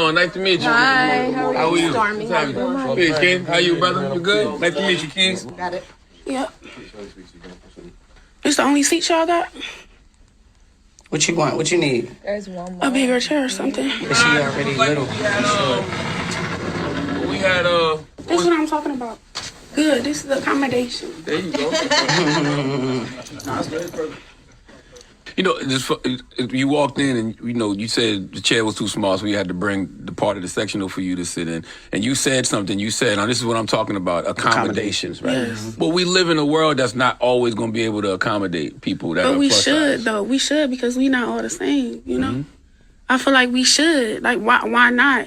doing? Nice to meet you. Hi, how are you? Stormy. Hey, Ken. How you, brother? You good? Nice to meet you, Ken. Got it. Yep. It's the only seat y'all got? What you want? What you need? There's one more. A bigger chair or something. Is she already little? We had That's what I'm talking about. Good. This is the accommodation. There you go. You know, you walked in and, you said the chair was too small, so we had to bring the part of the sectional for you to sit in. And you said something. You said, now this is what I'm talking about, accommodations, right? Yes. But we live in a world that's not always going to be able to accommodate people that are But we plus should, size. though. We should, because we not all the same, you know? I feel like we should. Like, why not?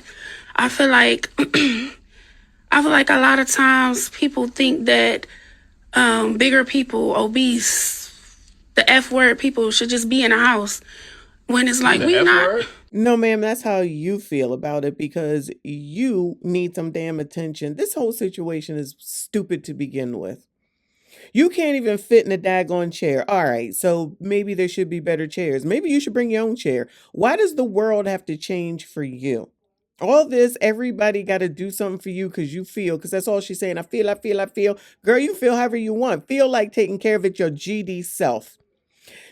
I feel like a lot of times people think that bigger people, obese, the F word people should just be in a house when it's like, The we F not. word? No, ma'am, that's how you feel about it because you need some damn attention. This whole situation is stupid to begin with. You can't even fit in a daggone chair. All right, so maybe there should be better chairs. Maybe you should bring your own chair. Why does the world have to change for you? All this, everybody got to do something for you because you feel, because that's all she's saying. I feel. Girl, you feel however you want. Feel like taking care of it your GD self.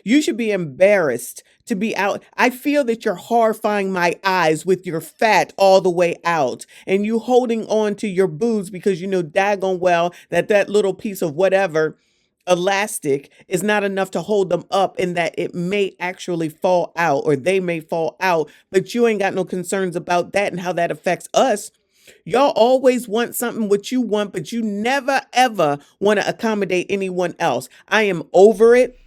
You should be embarrassed to be out. I feel that you're horrifying my eyes with your fat all the way out and you holding on to your boobs because you know daggone well that little piece of whatever elastic is not enough to hold them up and that it may actually fall out or they may fall out, but you ain't got no concerns about that and how that affects us. Y'all always want something what you want, but you never ever want to accommodate anyone else. I am over it.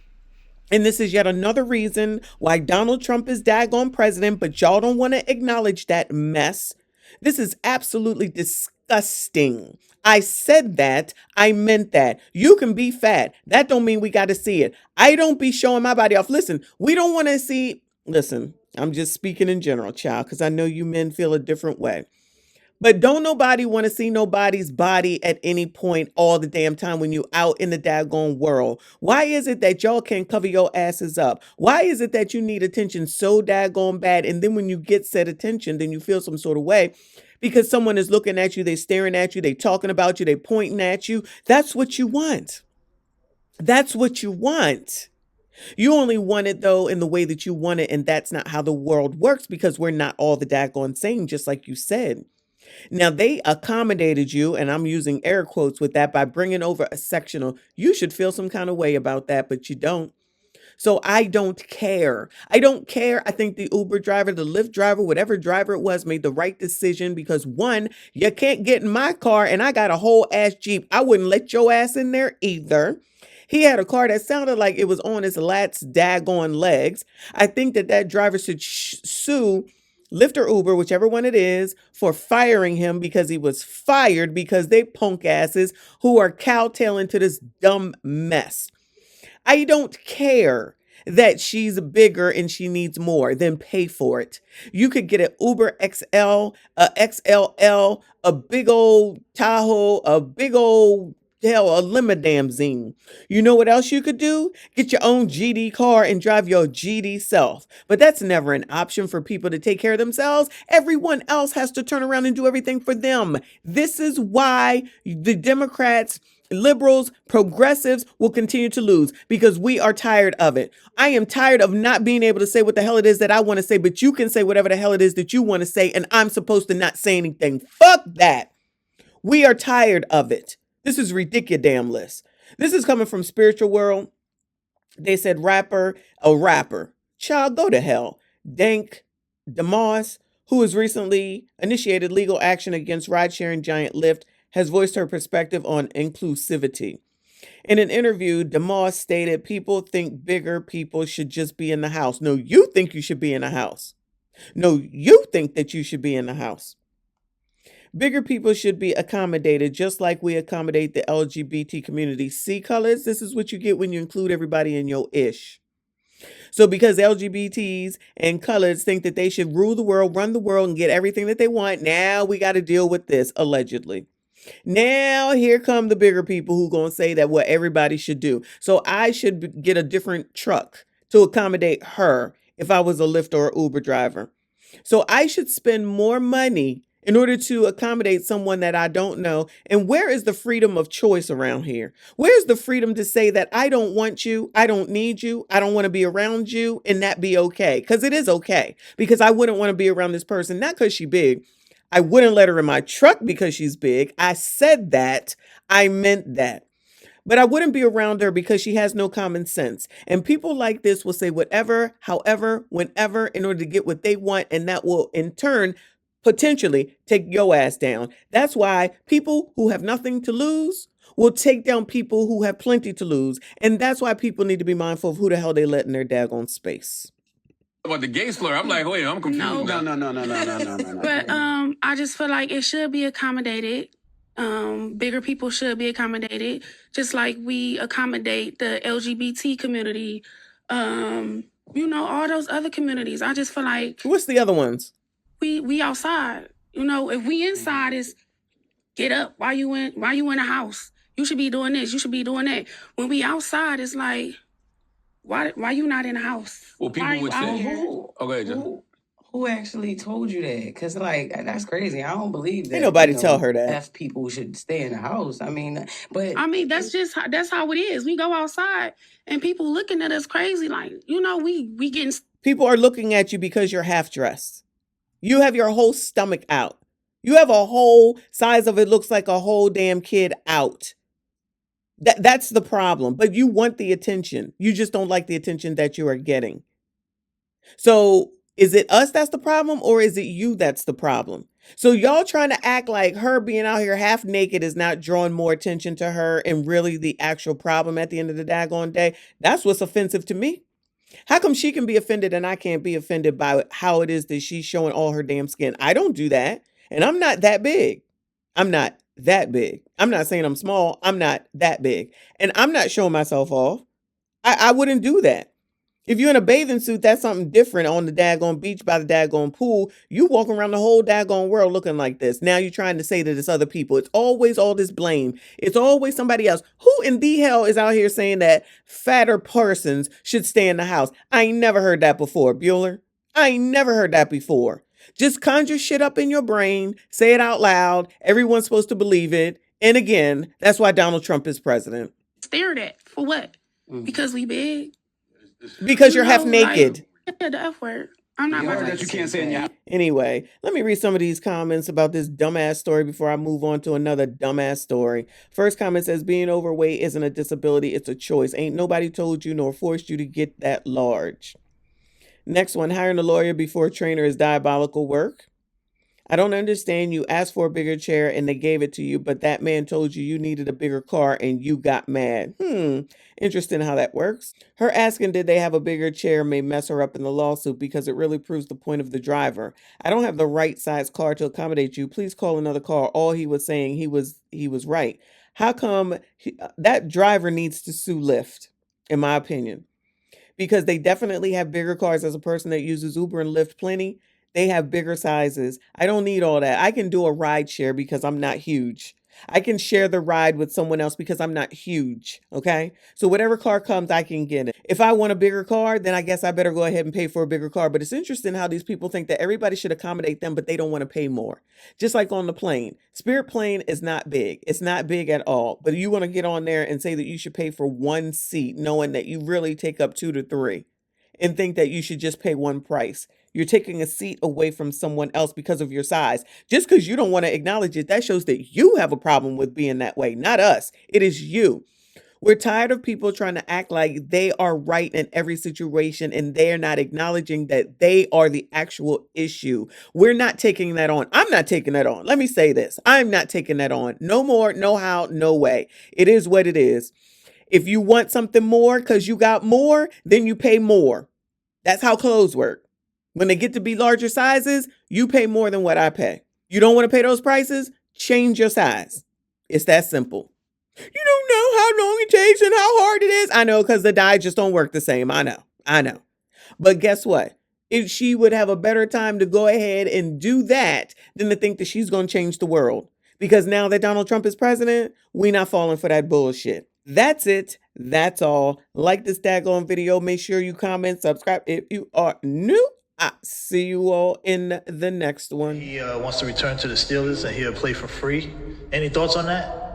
And this is yet another reason why Donald Trump is daggone president, but y'all don't want to acknowledge that mess. This is absolutely disgusting. I said that. I meant that. You can be fat. That don't mean we got to see it. I don't be showing my body off. Listen, we don't want to see. Listen, I'm just speaking in general, child, because I know you men feel a different way. But don't nobody want to see nobody's body at any point all the damn time when you out in the daggone world. Why is it that y'all can't cover your asses up? Why is it that you need attention so daggone bad? And then when you get said attention, then you feel some sort of way because someone is looking at you, they staring at you, they talking about you, they pointing at you. That's what you want. That's what you want. You only want it though in the way that you want it. And that's not how the world works because we're not all the daggone same, just like you said. Now, they accommodated you, and I'm using air quotes with that by bringing over a sectional. You should feel some kind of way about that, but you don't. So I don't care. I don't care. I think the Uber driver, the Lyft driver, whatever driver it was, made the right decision because one, you can't get in my car, and I got a whole ass Jeep. I wouldn't let your ass in there either. He had a car that sounded like it was on his lat's daggone legs. I think that driver should sue Lyft or Uber, whichever one it is, for firing him because he was fired because they punk asses who are cowtailing to this dumb mess. I don't care that she's bigger and she needs more, then pay for it. You could get an Uber XL, a XLL, a big old Tahoe, a big old hell, a limousine. You know what else you could do? Get your own GD car and drive your GD self. But that's never an option for people to take care of themselves. Everyone else has to turn around and do everything for them. This is why the Democrats, liberals, progressives will continue to lose because we are tired of it. I am tired of not being able to say what the hell it is that I want to say, but you can say whatever the hell it is that you want to say, and I'm supposed to not say anything. Fuck that. We are tired of it. This is ridiculous. This is coming from Spiritual World. They said rapper, a rapper. Child, go to hell. Dank DeMoss, who has recently initiated legal action against ride-sharing giant Lyft, has voiced her perspective on inclusivity. In an interview, DeMoss stated people think bigger people should just be in the house. No, you think you should be in the house. No, you think that you should be in the house. Bigger people should be accommodated just like we accommodate the LGBT community. See, colors, this is what you get when you include everybody in your ish. So because LGBTs and colors think that they should rule the world, run the world, and get everything that they want, now we got to deal with this, allegedly. Now here come the bigger people who going to say that what everybody should do. So I should get a different truck to accommodate her if I was a Lyft or Uber driver. So I should spend more money in order to accommodate someone that I don't know. And where is the freedom of choice around here? Where's the freedom to say that I don't want you, I don't need you, I don't want to be around you, and that be okay? Because it is okay. Because I wouldn't want to be around this person, not because she's big. I wouldn't let her in my truck because she's big. I said that. I meant that. But I wouldn't be around her because she has no common sense. And people like this will say whatever, however, whenever, in order to get what they want. And that will, in turn, potentially take your ass down. That's why people who have nothing to lose will take down people who have plenty to lose. And that's why people need to be mindful of who the hell they let in their daggone space. About the gay slur, I'm like, wait, I'm confused. No. No. But I just feel like it should be accommodated. Bigger people should be accommodated, just like we accommodate the LGBT community. All those other communities. I just feel like What's the other ones? we outside. If we inside is get up. Why you in a house? You should be doing this. You should be doing that. When we outside, it's like, why you not in the house? Well, people Why you would out say, here? okay, John. Who actually told you that? Because, like, that's crazy. I don't believe that. Ain't nobody tell her that. Deaf people should stay in the house. I mean, that's how it is. We go outside and people looking at us crazy, like, we getting. People are looking at you because you're half dressed. You have your whole stomach out. You have a whole size of it looks like a whole damn kid out. That's the problem. But you want the attention. You just don't like the attention that you are getting. So is it us that's the problem, or is it you that's the problem? So y'all trying to act like her being out here half naked is not drawing more attention to her and really the actual problem at the end of the daggone day. That's what's offensive to me. How come she can be offended and I can't be offended by how it is that she's showing all her damn skin? I don't do that. And I'm not that big. I'm not that big. I'm not saying I'm small. I'm not that big. And I'm not showing myself off. I wouldn't do that. If you're in a bathing suit, that's something different on the daggone beach by the daggone pool. You walking around the whole daggone world looking like this. Now you're trying to say that it's other people. It's always all this blame. It's always somebody else. Who in the hell is out here saying that fatter persons should stay in the house? I ain't never heard that before, Bueller. I ain't never heard that before. Just conjure shit up in your brain. Say it out loud. Everyone's supposed to believe it. And again, that's why Donald Trump is president. Stared at for what? Because we big. Because you're half naked. The F word. I'm not about that you can't say in your house. Anyway, let me read some of these comments about this dumbass story before I move on to another dumbass story. First comment says, being overweight isn't a disability, it's a choice. Ain't nobody told you nor forced you to get that large. Next one, hiring a lawyer before a trainer is diabolical work. I don't understand. You asked for a bigger chair and they gave it to you, but that man told you you needed a bigger car and you got mad. Interesting how that works. Her asking did they have a bigger chair may mess her up in the lawsuit because it really proves the point of the driver. I don't have the right size car to accommodate you. Please call another car. All he was saying, he was right. How come that driver needs to sue Lyft, in my opinion? Because they definitely have bigger cars. As a person that uses Uber and Lyft plenty, they have bigger sizes. I don't need all that. I can do a ride share because I'm not huge. I can share the ride with someone else because I'm not huge. Okay. So whatever car comes, I can get it. If I want a bigger car, then I guess I better go ahead and pay for a bigger car. But it's interesting how these people think that everybody should accommodate them, but they don't want to pay more. Just like on the plane. Spirit plane is not big. It's not big at all. But you want to get on there and say that you should pay for one seat, knowing that you really take up 2 to 3 and think that you should just pay one price. You're taking a seat away from someone else because of your size. Just because you don't want to acknowledge it, that shows that you have a problem with being that way, not us. It is you. We're tired of people trying to act like they are right in every situation and they're not acknowledging that they are the actual issue. We're not taking that on. I'm not taking that on. Let me say this. I'm not taking that on. No more, no how, no way. It is what it is. If you want something more because you got more, then you pay more. That's how clothes work. When they get to be larger sizes, you pay more than what I pay. You don't want to pay those prices? Change your size. It's that simple. You don't know how long it takes and how hard it is. I know, because the dye just don't work the same. I know. But guess what? If she would have a better time to go ahead and do that than to think that she's going to change the world. Because now that Donald Trump is president, we not falling for that bullshit. That's it. That's all. Like this daggone video. Make sure you comment, subscribe if you are new. See you all in the next one. He wants to return to the Steelers and he'll play for free. Any thoughts on that?